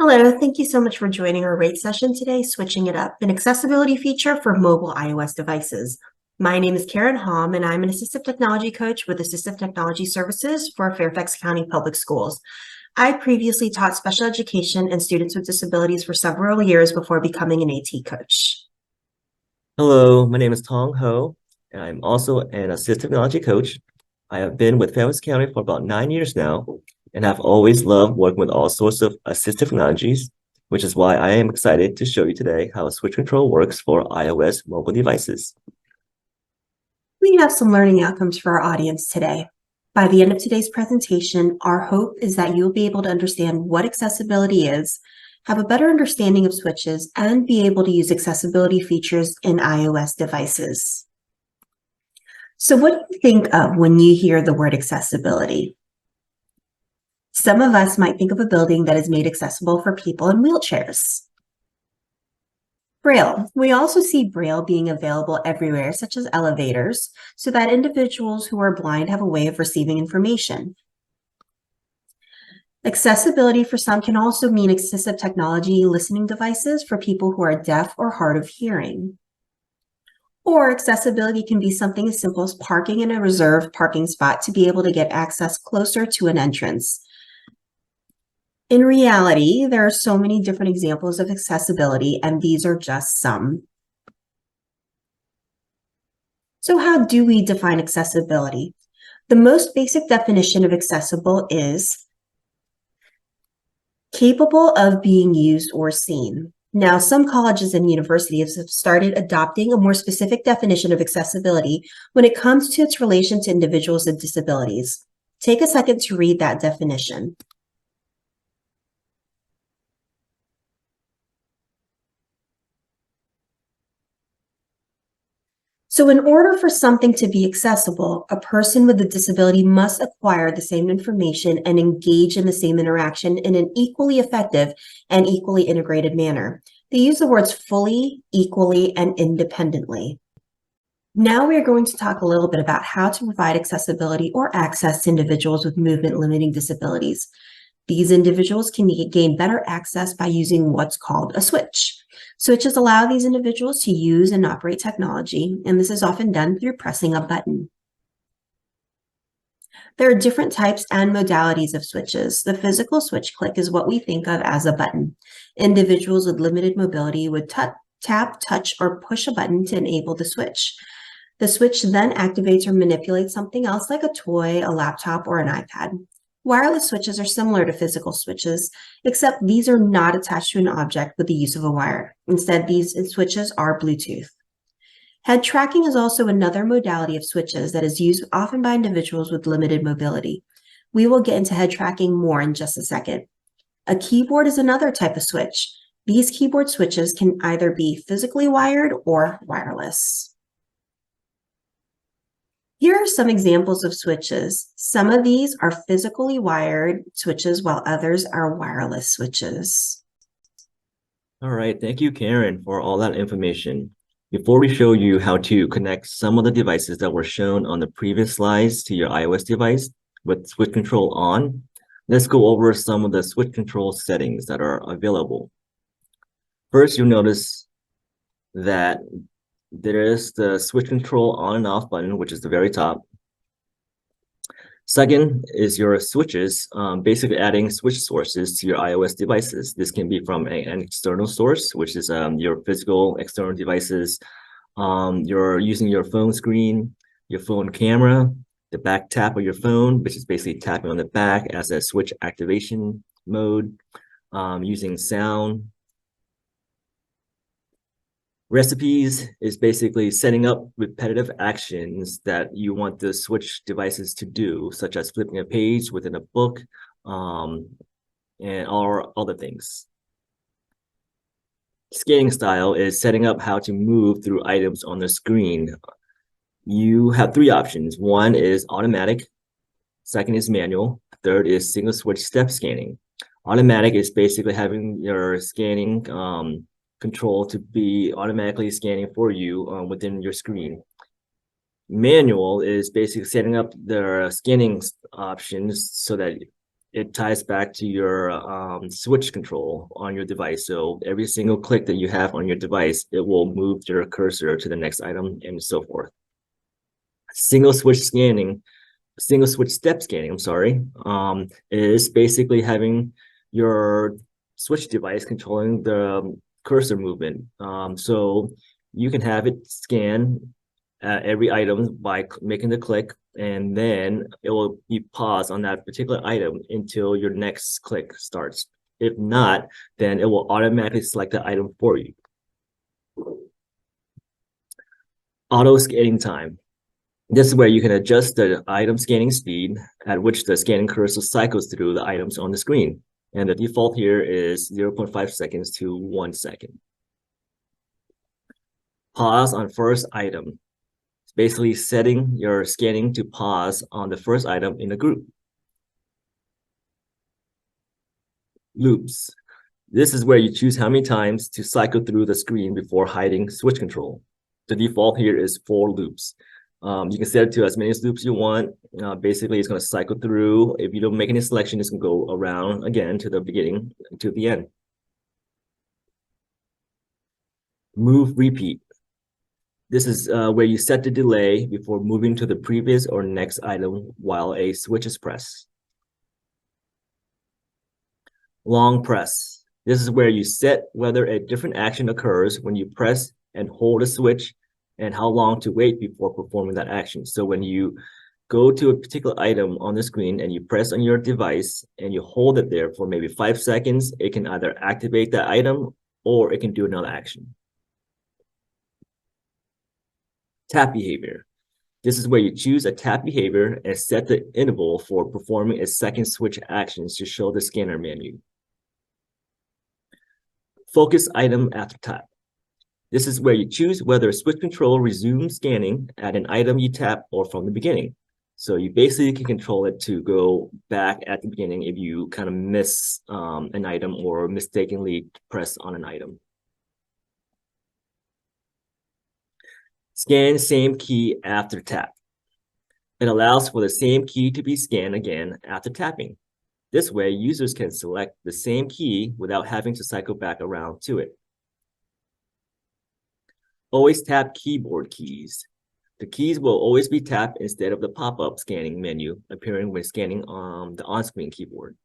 Hello, thank you so much for joining our rate session today, Switching It Up, an accessibility feature for mobile iOS devices. My name is Karen Hom, and I'm an assistive technology coach with Assistive Technology Services for Fairfax County Public Schools. I previously taught special education and students with disabilities for several years before becoming an AT coach. Hello, my name is Tong Ho, and I'm also an assistive technology coach. I have been with Fairfax County for about 9 years now, and have always loved working with all sorts of assistive technologies, which is why I am excited to show you today how switch control works for iOS mobile devices. We have some learning outcomes for our audience today. By the end of today's presentation, our hope is that you'll be able to understand what accessibility is, have a better understanding of switches, and be able to use accessibility features in iOS devices. So what do you think of when you hear the word accessibility? Some of us might think of a building that is made accessible for people in wheelchairs. Braille. We also see Braille being available everywhere, such as elevators, so that individuals who are blind have a way of receiving information. Accessibility for some can also mean assistive technology listening devices for people who are deaf or hard of hearing. Or accessibility can be something as simple as parking in a reserved parking spot to be able to get access closer to an entrance. In reality, there are so many different examples of accessibility, and these are just some. So how do we define accessibility? The most basic definition of accessible is capable of being used or seen. Now, some colleges and universities have started adopting a more specific definition of accessibility when it comes to its relation to individuals with disabilities. Take a second to read that definition. So in order for something to be accessible, a person with a disability must acquire the same information and engage in the same interaction in an equally effective and equally integrated manner. They use the words fully, equally, and independently. Now we are going to talk a little bit about how to provide accessibility or access to individuals with movement limiting disabilities. These individuals can gain better access by using what's called a switch. Switches allow these individuals to use and operate technology, and this is often done through pressing a button. There are different types and modalities of switches. The physical switch click is what we think of as a button. Individuals with limited mobility would tap, touch, or push a button to enable the switch. The switch then activates or manipulates something else like a toy, a laptop, or an iPad. Wireless switches are similar to physical switches, except these are not attached to an object with the use of a wire. Instead, these switches are Bluetooth. Head tracking is also another modality of switches that is used often by individuals with limited mobility. We will get into head tracking more in just a second. A keyboard is another type of switch. These keyboard switches can either be physically wired or wireless. Here are some examples of switches. Some of these are physically wired switches while others are wireless switches. All right, thank you, Karen, for all that information. Before we show you how to connect some of the devices that were shown on the previous slides to your iOS device with switch control on, let's go over some of the switch control settings that are available. First, you'll notice that there is the switch control on and off button, which is the very top. Second is your switches, basically adding switch sources to your iOS devices. This can be from an external source, which is your physical external devices. You're using your phone screen, your phone camera, the back tap of your phone, which is basically tapping on the back as a switch activation mode, using sound. Recipes is basically setting up repetitive actions that you want the switch devices to do, such as flipping a page within a book, and or other things. Scanning style is setting up how to move through items on the screen. You have three options. One is automatic, second is manual, third is single switch step scanning. Automatic is basically having your scanning control to be automatically scanning for you within your screen. Manual is basically setting up the scanning options so that it ties back to your switch control on your device. So every single click that you have on your device, it will move your cursor to the next item and so forth. Single switch step scanning, I'm sorry, is basically having your switch device controlling the cursor movement. So you can have it scan every item by making the click, and then it will be paused on that particular item until your next click starts. If not, then it will automatically select the item for you. Auto scanning time. This is where you can adjust the item scanning speed at which the scanning cursor cycles through the items on the screen. And the default here is 0.5 seconds to 1 second. Pause on first item. It's basically setting your scanning to pause on the first item in a group. Loops. This is where you choose how many times to cycle through the screen before hiding switch control. The default here is 4 loops. You can set it to as many loops you want. Basically, it's going to cycle through. If you don't make any selection, it's going to go around again to the beginning, to the end. Move repeat. This is where you set the delay before moving to the previous or next item while a switch is pressed. Long press. This is where you set whether a different action occurs when you press and hold a switch and how long to wait before performing that action. So when you go to a particular item on the screen and you press on your device and you hold it there for maybe 5 seconds, it can either activate that item or it can do another action. Tap behavior. This is where you choose a tap behavior and set the interval for performing a second switch actions to show the scanner menu. Focus item after tap. This is where you choose whether switch control resumes scanning at an item you tap or from the beginning. So you basically can control it to go back at the beginning if you kind of miss an item or mistakenly press on an item. Scan same key after tap. It allows for the same key to be scanned again after tapping. This way, users can select the same key without having to cycle back around to it. Always tap keyboard keys. The keys will always be tapped instead of the pop-up scanning menu appearing when scanning on the on-screen keyboard.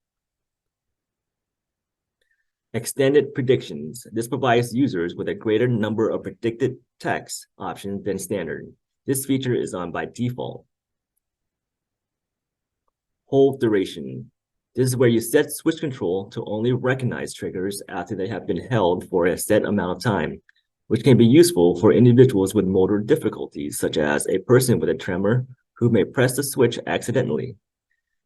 Extended predictions. This provides users with a greater number of predicted text options than standard. This feature is on by default. Hold duration. This is where you set switch control to only recognize triggers after they have been held for a set amount of time, which can be useful for individuals with motor difficulties, such as a person with a tremor who may press the switch accidentally.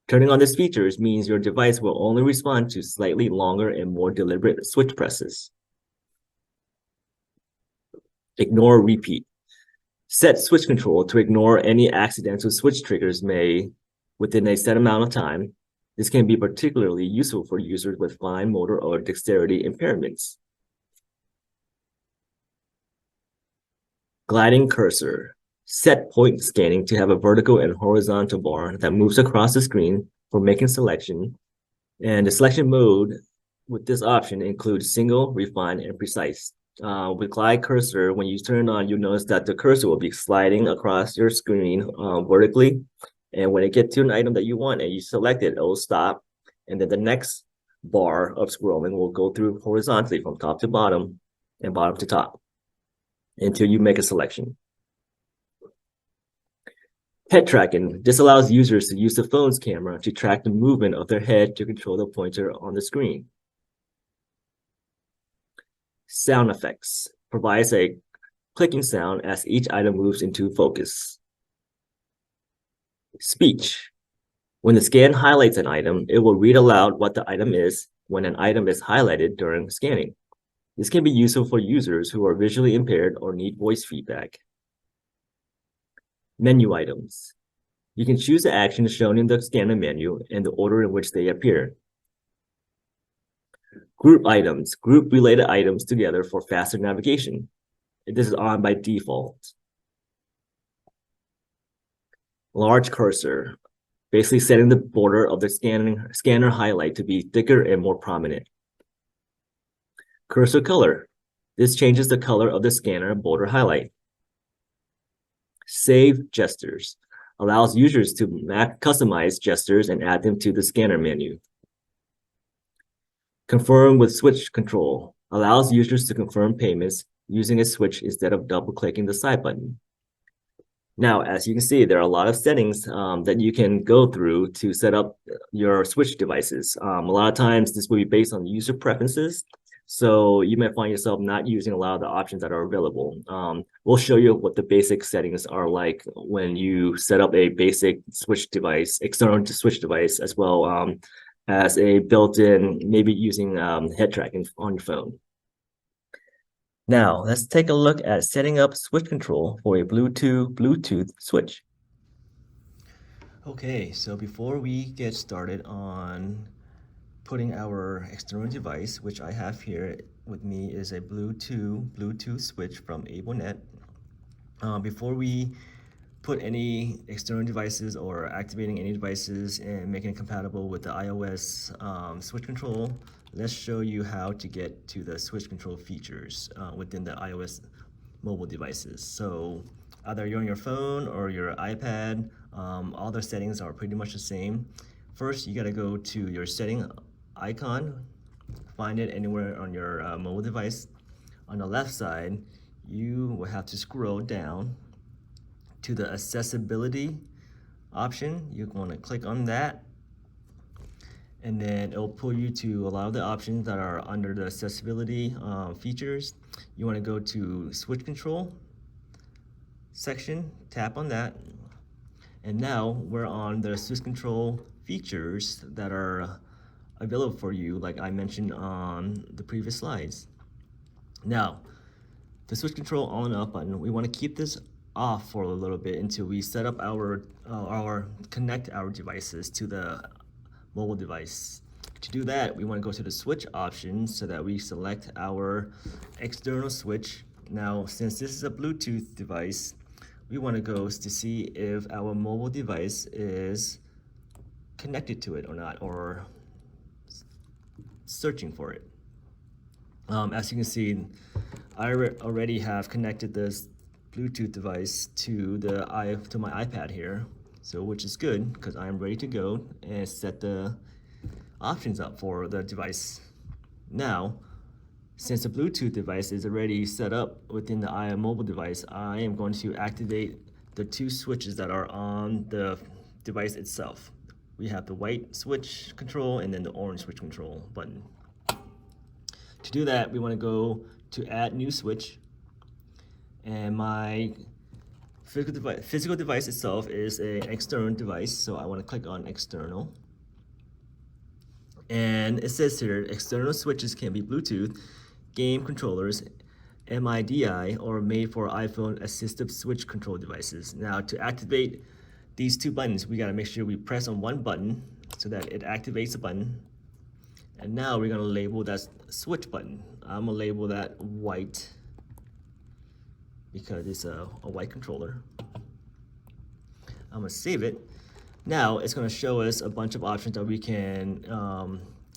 Turning on these features means your device will only respond to slightly longer and more deliberate switch presses. Ignore repeat. Set switch control to ignore any accidental switch triggers made within a set amount of time. This can be particularly useful for users with fine motor or dexterity impairments. Gliding cursor. Set point scanning to have a vertical and horizontal bar that moves across the screen for making selection. And the selection mode with this option includes single, refined, and precise. With glide cursor, when you turn it on, you'll notice that the cursor will be sliding across your screen vertically. And when it gets to an item that you want and you select it, it will stop. And then the next bar of scrolling will go through horizontally from top to bottom and bottom to top until you make a selection. Head tracking. This allows users to use the phone's camera to track the movement of their head to control the pointer on the screen. Sound effects. Provides a clicking sound as each item moves into focus. Speech. When the scan highlights an item, it will read aloud what the item is when an item is highlighted during scanning. This can be useful for users who are visually impaired or need voice feedback. Menu items. You can choose the actions shown in the scanner menu and the order in which they appear. Group items. Group related items together for faster navigation. This is on by default. Large cursor. basically setting the border of the scanner highlight to be thicker and more prominent. Cursor color. This changes the color of the scanner border highlight. Save gestures. Allows users to customize gestures and add them to the scanner menu. Confirm with switch control. Allows users to confirm payments using a switch instead of double-clicking the side button. Now, as you can see, there are a lot of settings that you can go through to set up your switch devices. A lot of times this will be based on user preferences. So you might find yourself not using a lot of the options that are available. We'll show you what the basic settings are like when you set up a basic switch device, external switch device, as well as a built-in, maybe using head tracking on your phone. Now, let's take a look at setting up switch control for a Bluetooth switch. Okay, so before we get started on putting our external device, which I have here with me is a Bluetooth switch from AbleNet. Before we put any external devices or activating any devices and making it compatible with the iOS switch control, let's show you how to get to the switch control features within the iOS mobile devices. So either you're on your phone or your iPad, all the settings are pretty much the same. First, you gotta go to your setting icon, find it anywhere on your mobile device. On the left side, you will have to scroll down to the accessibility option. You want to click on that, and then it'll pull you to a lot of the options that are under the accessibility features. You want to go to switch control section, tap on that, and now we're on the switch control features that are available for you, like I mentioned on the previous slides. Now, the switch control on and off button, we want to keep this off for a little bit until we set up our connect our devices to the mobile device. To do that, we want to go to the switch options so that we select our external switch. Now, since this is a Bluetooth device, we want to go to see if our mobile device is connected to it or not, or searching for it. As you can see, I already have connected this Bluetooth device to my iPad here, so which is good because I'm ready to go and set the options up for the device. Now, since the Bluetooth device is already set up within the mobile device, I am going to activate the two switches that are on the device itself. We have the white switch control and then the orange switch control button. To do that, we want to go to add new switch, and my physical device itself is an external device, so I want to click on external. And it says here, external switches can be Bluetooth, game controllers, MIDI, or made for iPhone assistive switch control devices. Now, to activate these two buttons, we got to make sure we press on one button so that it activates the button. And now we're going to label that switch button. I'm going to label that white because it's a white controller. I'm going to save it. Now it's going to show us a bunch of options that we can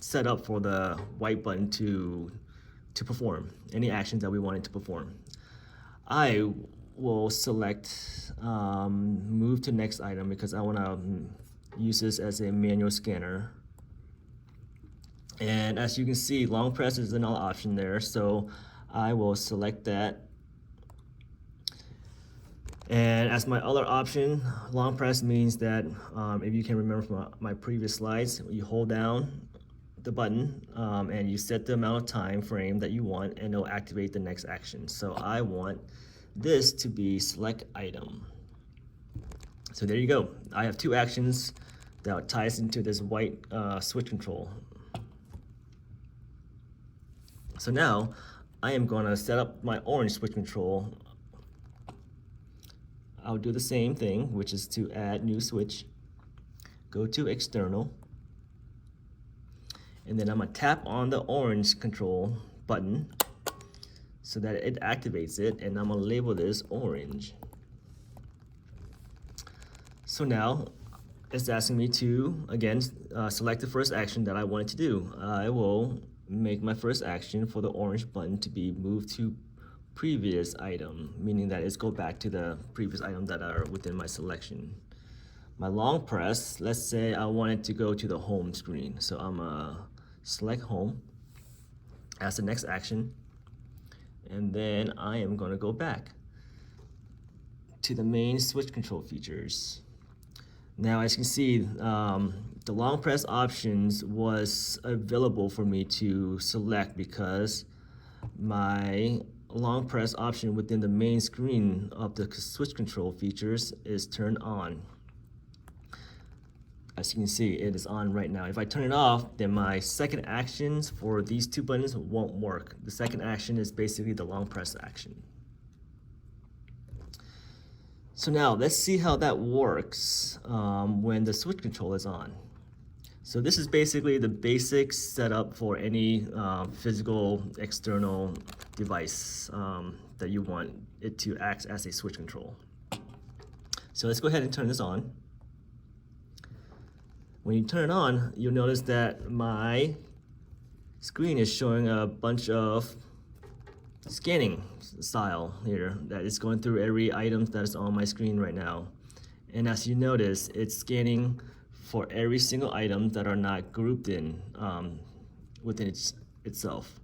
set up for the white button to perform any actions that we want it to perform. I will select move to next item because I want to use this as a manual scanner. And as you can see, long press is another option there, so I will select that. And as my other option, long press means that if you can remember from my previous slides, you hold down the button and you set the amount of time frame that you want, and it'll activate the next action. So I want this to be select item. So there you go. I have two actions that ties into this white switch control. So now I am going to set up my orange switch control. I'll do the same thing, which is to add new switch, go to external, and then I'm going to tap on the orange control button so that it activates it, and I'm going to label this orange. So now it's asking me to, again, select the first action that I wanted to do. I will make my first action for the orange button to be moved to previous item, meaning that it's go back to the previous item that are within my selection. My long press, let's say I wanted to go to the home screen. So I'm select home as the next action. And then I am going to go back to the main switch control features. Now, as you can see, the long press options was available for me to select because my long press option within the main screen of the switch control features is turned on. As you can see, it is on right now. If I turn it off, then my second actions for these two buttons won't work. The second action is basically the long press action. So now let's see how that works when the switch control is on. So this is basically the basic setup for any physical external device that you want it to act as a switch control. So let's go ahead and turn this on. When you turn it on, you'll notice that my screen is showing a bunch of scanning style here that is going through every item that is on my screen right now. And as you notice, it's scanning for every single item that are not grouped in within itself.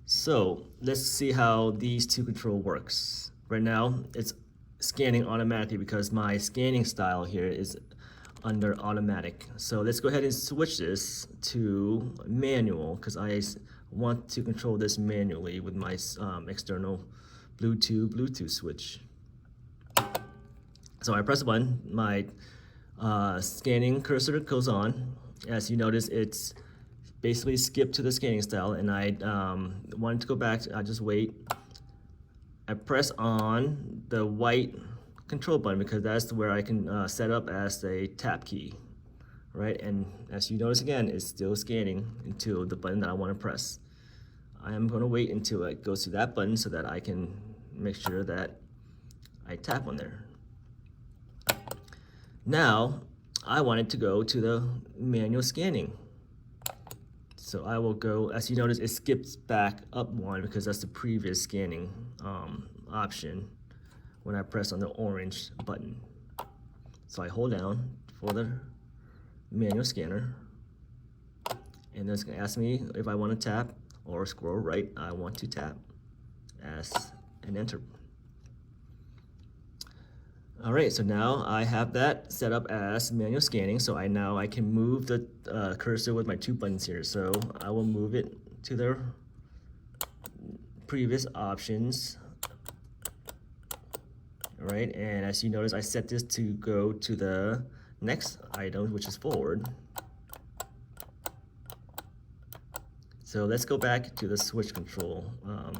So let's see how these two control works. Right now, it's scanning automatically because my scanning style here is under automatic. So let's go ahead and switch this to manual because I want to control this manually with my external Bluetooth switch. So I press a button, my scanning cursor goes on. As you notice, it's basically skipped to the scanning style, and I wanted to go back. I just wait. I press on the white control button because that's where I can set up as a tap key, right? And as you notice again, it's still scanning until the button that I want to press. I am going to wait until it goes to that button so that I can make sure that I tap on there. Now, I want it to go to the manual scanning. So I will go, as you notice, it skips back up one because that's the previous scanning option when I press on the orange button. So I hold down for the manual scanner, and then it's going to ask me if I want to tap or scroll right. I want to tap as an enter. All right, so now I have that set up as manual scanning. So now I can move the cursor with my two buttons here. So I will move it to the previous options. All right, and as you notice, I set this to go to the next item, which is forward. So let's go back to the switch control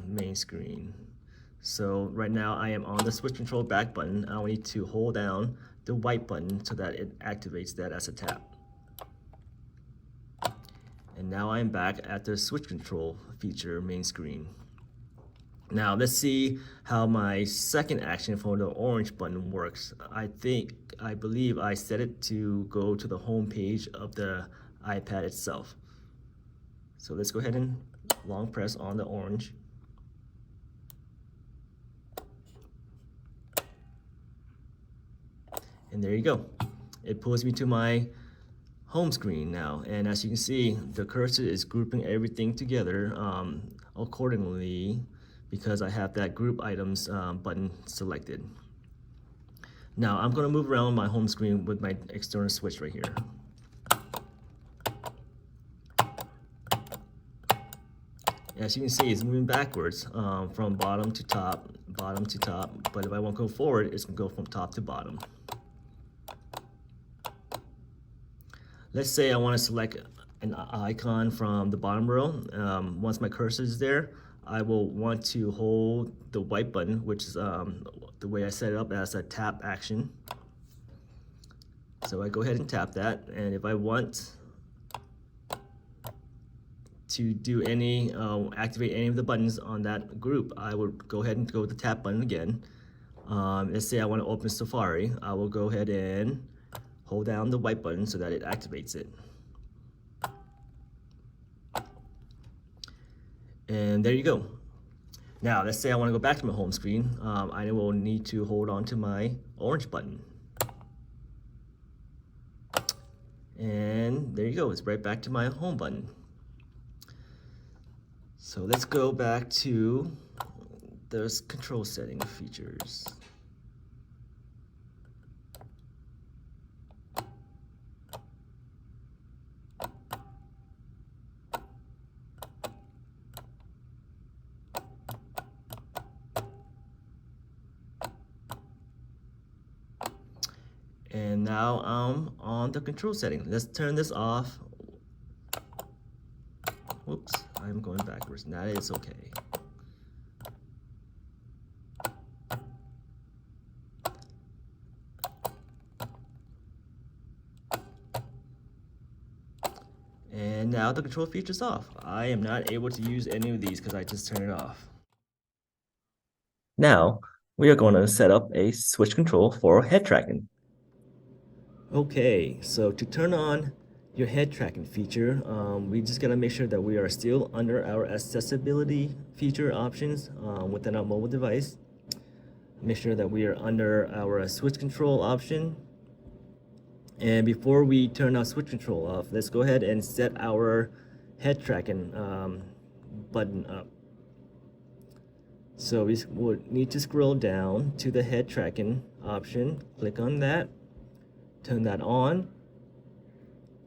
main screen. So right now I am on the switch control back button. I need to hold down the white button so that it activates that as a tap. And now I'm back at the switch control feature main screen. Now let's see how my second action for the orange button works. I believe I set it to go to the home page of the iPad itself. So let's go ahead and long press on the orange. And there you go. It pulls me to my home screen now. And as you can see, the cursor is grouping everything together accordingly because I have that group items button selected. Now I'm going to move around my home screen with my external switch right here. As you can see, it's moving backwards from bottom to top, but if I want to go forward, it's going to go from top to bottom. Let's say I want to select an icon from the bottom row. Once my cursor is there, I will want to hold the white button, which is the way I set it up as a tap action. So I go ahead and tap that, and if I want to do activate any of the buttons on that group, I would go ahead and go with the tap button again. Let's say I want to open Safari. I will go ahead and hold down the white button so that it activates it. And there you go. Now, let's say I want to go back to my home screen. I will need to hold on to my orange button. And there you go, it's right back to my home button. So let's go back to those control setting features. And now I'm on the control setting. Let's turn this off. Whoops, I'm going backwards. Now it's okay. And now the control feature's off. I am not able to use any of these because I just turned it off. Now, we are going to set up a switch control for head tracking. Okay, so to turn on your head tracking feature, we just gotta make sure that we are still under our accessibility feature options within our mobile device. Make sure that we are under our switch control option. And before we turn our switch control off, let's go ahead and set our head tracking button up. So we would need to scroll down to the head tracking option, click on that, turn that on.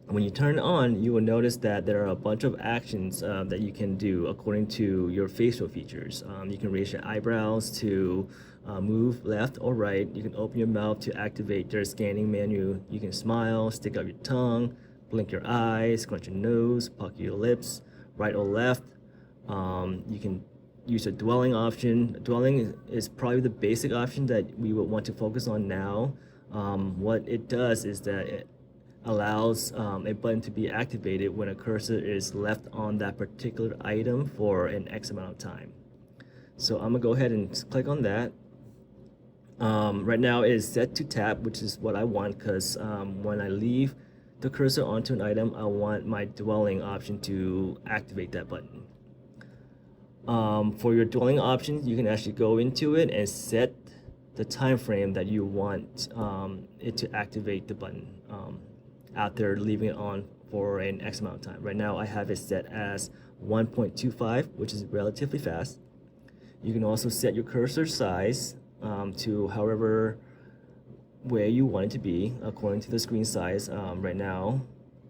When you turn it on, you will notice that there are a bunch of actions that you can do according to your facial features. You can raise your eyebrows to move left or right. You can open your mouth to activate your scanning menu. You can smile, stick out your tongue, blink your eyes, scrunch your nose, pucker your lips, right or left. You can use a dwelling option. Dwelling is probably the basic option that we would want to focus on now. What it does is that it allows a button to be activated when a cursor is left on that particular item for an X amount of time. So I'm gonna go ahead and click on that. Right now it is set to tap, which is what I want, because when I leave the cursor onto an item, I want my dwelling option to activate that button. For your dwelling options, you can actually go into it and set the time frame that you want it to activate the button after leaving it on for an X amount of time. Right now I have it set as 1.25, which is relatively fast. You can also set your cursor size to however way you want it to be according to the screen size. Right now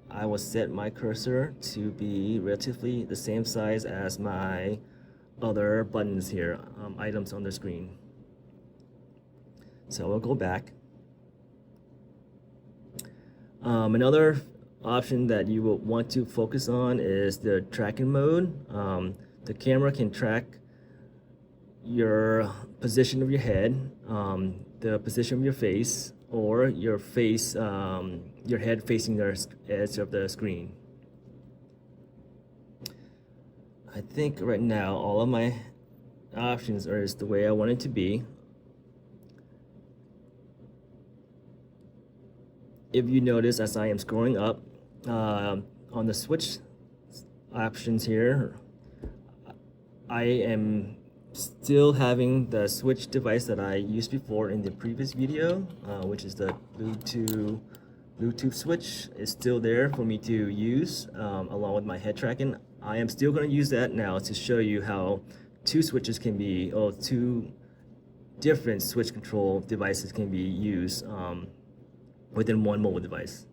I will set my cursor to be relatively the same size as my other buttons here, items on the screen. So we'll go back. Another option that you will want to focus on is the tracking mode. The camera can track your position of your head, the position of your face, or your face, your head facing the edge of the screen. I think right now all of my options are just the way I want it to be. If you notice, as I am scrolling up on the switch options here, I am still having the switch device that I used before in the previous video, which is the Bluetooth switch is still there for me to use along with my head tracking. I am still going to use that now to show you how two different switch control devices can be used within one mobile device.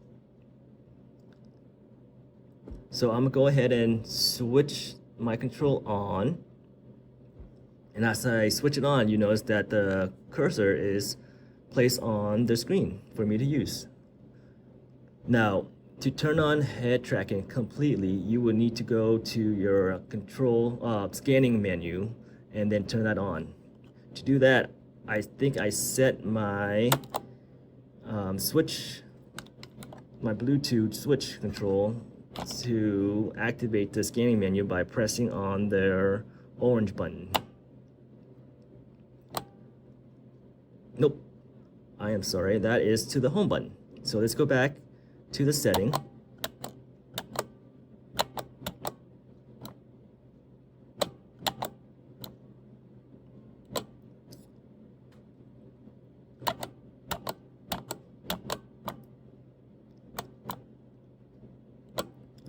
So I'm gonna go ahead and switch my control on. And as I switch it on, you notice that the cursor is placed on the screen for me to use. Now, to turn on head tracking completely, you will need to go to your control scanning menu and then turn that on. To do that, I think I set my my Bluetooth switch control to activate the scanning menu by pressing on their orange button. I am sorry, that is to the home button. So let's go back to the setting.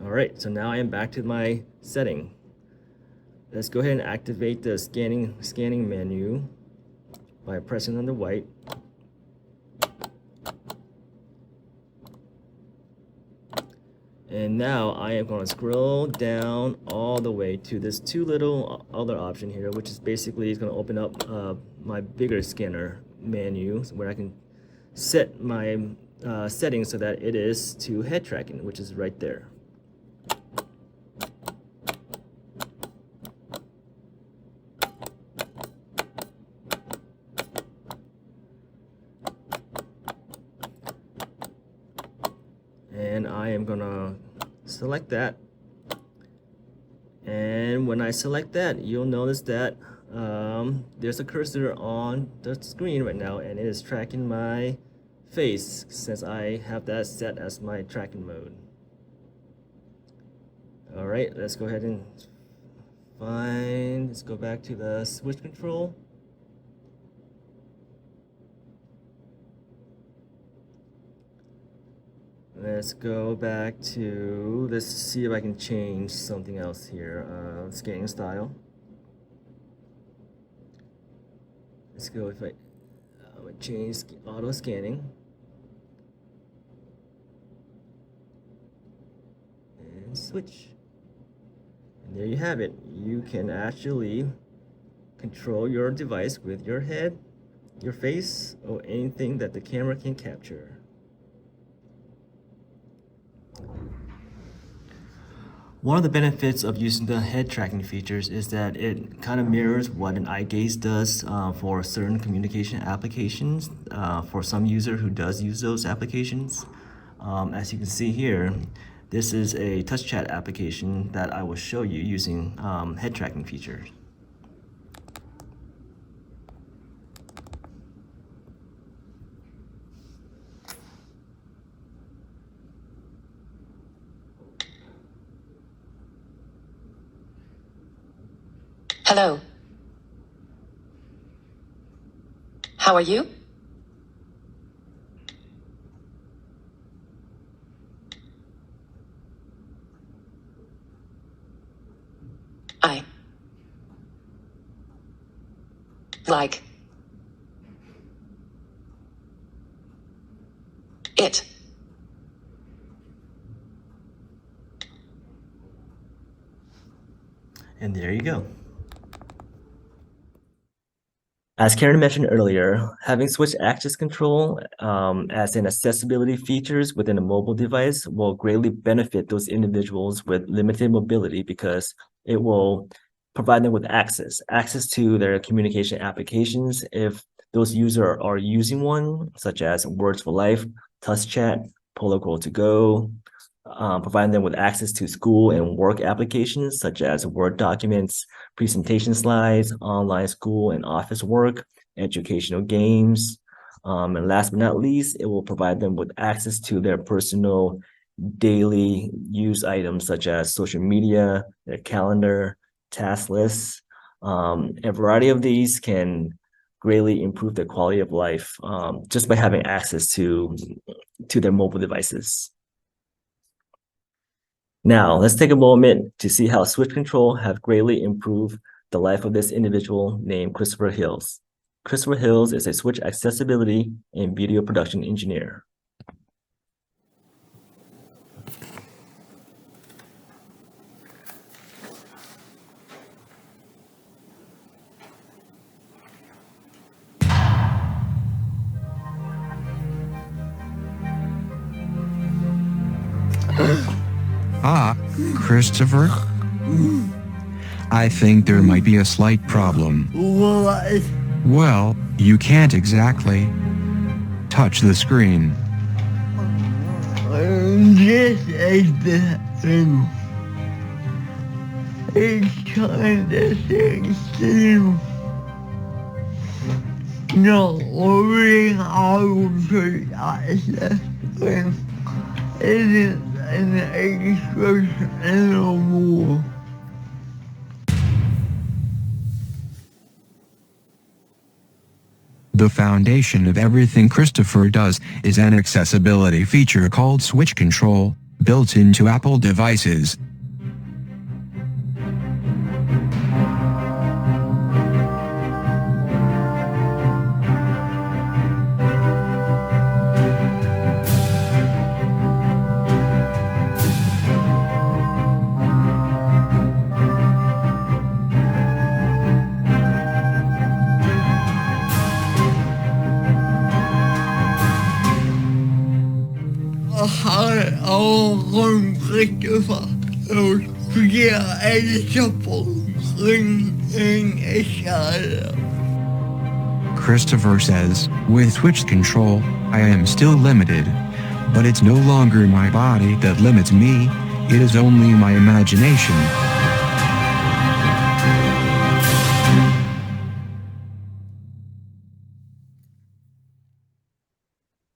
All right, so now I am back to my setting. Let's go ahead and activate the scanning menu by pressing on the white. And now I am going to scroll down all the way to this two little other option here, which is basically going to open up my bigger scanner menu where I can set my settings so that it is to head tracking, which is right there. And I am gonna select that, and when I select that, you'll notice that there's a cursor on the screen right now, and it is tracking my face since I have that set as my tracking mode. Alright, let's go ahead and let's go back to the switch control. Let's go back to, let's see if I can change something else here. Scanning style. Let's go if I would change auto scanning. And switch. And there you have it. You can actually control your device with your head, your face, or anything that the camera can capture. One of the benefits of using the head tracking features is that it kind of mirrors what an eye gaze does for certain communication applications, for some user who does use those applications. As you can see here, this is a touch chat application that I will show you using head tracking features. Hello. How are you? I like it. And there you go. As Karen mentioned earlier, having switch access control as an accessibility features within a mobile device will greatly benefit those individuals with limited mobility because it will provide them with access to their communication applications if those users are using one, such as Words for Life, Touch Chat, Protocol to Go, providing them with access to school and work applications such as Word documents, presentation slides, online school and office work, educational games. And last but not least, it will provide them with access to their personal daily use items such as social media, their calendar, task lists. A variety of these can greatly improve their quality of life just by having access to their mobile devices. Now, let's take a moment to see how switch control have greatly improved the life of this individual named Christopher Hills. Christopher Hills is a switch accessibility and video production engineer. Christopher? I think there might be a slight problem. What? Well, you can't exactly touch the screen. Just like that thing. It's kind of things to do. not worrying how to access when it is an expression anymore. The foundation of everything Christopher does is an accessibility feature called Switch Control, built into Apple devices. Con Christopher los quería hecho en esa. Christopher says, with Switch Control, I am still limited. But it's no longer my body that limits me, it is only my imagination.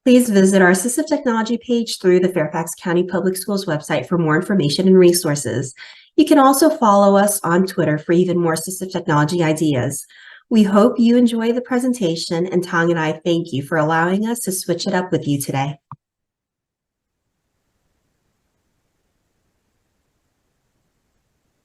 Please visit our assistive technology page through the Fairfax County Public Schools website for more information and resources. You can also follow us on Twitter for even more assistive technology ideas. We hope you enjoy the presentation, and Tong and I thank you for allowing us to switch it up with you today.